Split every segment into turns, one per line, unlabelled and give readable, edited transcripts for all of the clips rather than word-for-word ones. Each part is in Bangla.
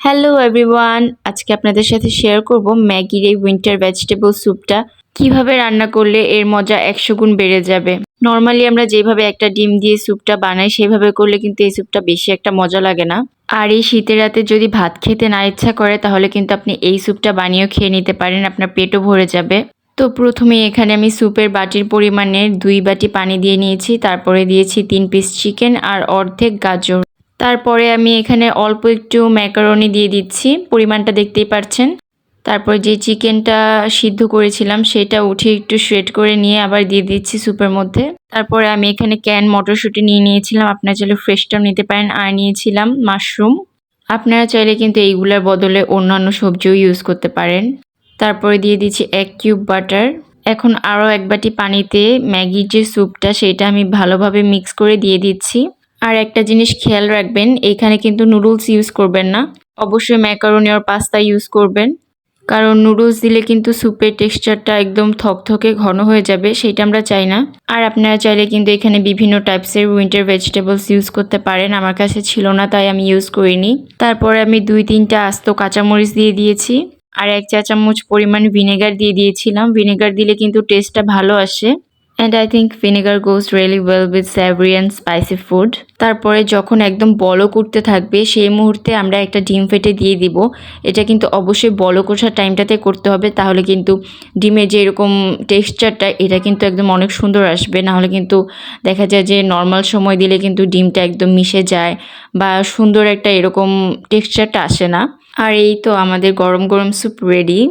হ্যালো এভরিওয়ান, আজকে আপনাদের সাথে শেয়ার করব ম্যাগির এই উইন্টার ভেজিটেবল স্যুপটা কিভাবে রান্না করলে এর মজা 100 গুণ বেড়ে যাবে। নর্মালি আমরা যেভাবে একটা ডিম দিয়ে স্যুপটা বানাই সেভাবে করলে কিন্তু এই স্যুপটা বেশি একটা মজা লাগে না। আর এই শীতের রাতে যদি ভাত খেতে না ইচ্ছা করে তাহলে কিন্তু আপনি এই স্যুপটা বানিয়েও খেয়ে নিতে পারেন, আপনার পেটও ভরে যাবে। তো প্রথমে এখানে আমি স্যুপের বাটির পরিমাণে 2 বাটি পানি দিয়ে নিয়েছি, তারপরে দিয়েছি 3 পিস চিকেন আর অর্ধেক গাজর। তারপরে আমি এখানে অল্প একটু ম্যাকারনি দিয়ে দিচ্ছি, পরিমাণটা দেখতেই পাচ্ছেন। তারপর যে চিকেনটা সিদ্ধ করেছিলাম সেটা উঠে একটু শ্রেড করে নিয়ে আবার দিয়ে দিচ্ছি স্যুপের মধ্যে। তারপরে আমি এখানে ক্যান মটরশুঁটি নিয়ে নিয়েছিলাম, আপনারা চাইলে ফ্রেশটাও নিতে পারেন। আর নিয়েছিলাম মাশরুম, আপনারা চাইলে কিন্তু এইগুলোর বদলে অন্যান্য সবজিও ইউজ করতে পারেন। তারপরে দিয়ে দিচ্ছি 1 কিউব বাটার। এখন আরও 1 বাটি পানিতে ম্যাগির যে স্যুপটা সেটা আমি ভালোভাবে মিক্স করে দিয়ে দিচ্ছি। আর একটা জিনিস খেয়াল রাখবেন, এখানে কিন্তু নুডলস ইউজ করবেন না, অবশ্যই ম্যাকারনি আর পাস্তা ইউজ করবেন। কারণ নুডলস দিলে কিন্তু স্যুপের টেক্সচারটা একদম থকথকে ঘন হয়ে যাবে, সেটা আমরা চাই না। আর আপনারা চাইলে কিন্তু এখানে বিভিন্ন টাইপসের উইন্টার ভেজিটেবলস ইউজ করতে পারেন, আমার কাছে ছিল না তাই আমি ইউজ করিনি। তারপরে আমি 2-3টা আস্ত কাঁচামরিচ দিয়ে দিয়েছি আর 1 চা চামচ পরিমাণ ভিনেগার দিয়ে দিয়েছিলাম। ভিনেগার দিলে কিন্তু টেস্টটা ভালো আসে। And I think vinegar goes really well with savory and spicy food. তারপরে যখন একদম বলক উঠতে থাকবে সেই মুহূর্তে আমরা একটা ডিম ফেটে দিয়ে দিব। এটা কিন্তু অবশ্যই বলক ওঠার টাইমটাতে করতে হবে, তাহলে কিন্তু ডিমের যে এরকম টেক্সচারটা এটা কিন্তু একদম অনেক সুন্দর আসবে। নাহলে কিন্তু দেখা যায় যে নর্মাল সময় দিলে কিন্তু ডিমটা একদম মিশে যায় বা সুন্দর একটা এরকম টেক্সচারটা আসে না। আর এই তো আমাদের গরম গরম স্যুপ রেডি।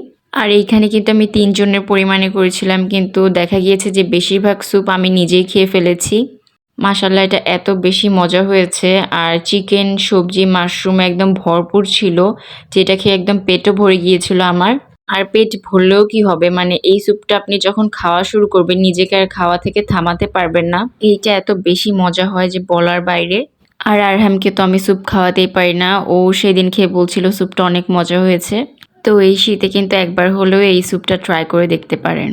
আর এইখানে কিন্তু আমি 3 জনের পরিমাণে করেছিলাম, কিন্তু দেখা গিয়েছে যে বেশিরভাগ স্যুপ আমি নিজেই খেয়ে ফেলেছি। মাশাআল্লাহ, এটা এত বেশি মজা হয়েছে। আর চিকেন, সবজি, মাশরুম একদম ভরপুর ছিল, যেটা খেয়ে একদম পেটও ভরে গিয়েছিল আমার। আর পেট ভরলেও কি হবে, মানে এই স্যুপটা আপনি যখন খাওয়া শুরু করবেন নিজেকে আর খাওয়া থেকে থামাতে পারবেন না। এইটা এত বেশি মজা হয় যে বলার বাইরে। আর আরহামকে তো আমি স্যুপ খাওয়াতেই পারি না, ও সেদিন খেয়ে বলছিল স্যুপটা অনেক মজা হয়েছে। তো এই শীতে কিন্তু একবার হলেও এই স্যুপটা ট্রাই করে দেখতে পারেন।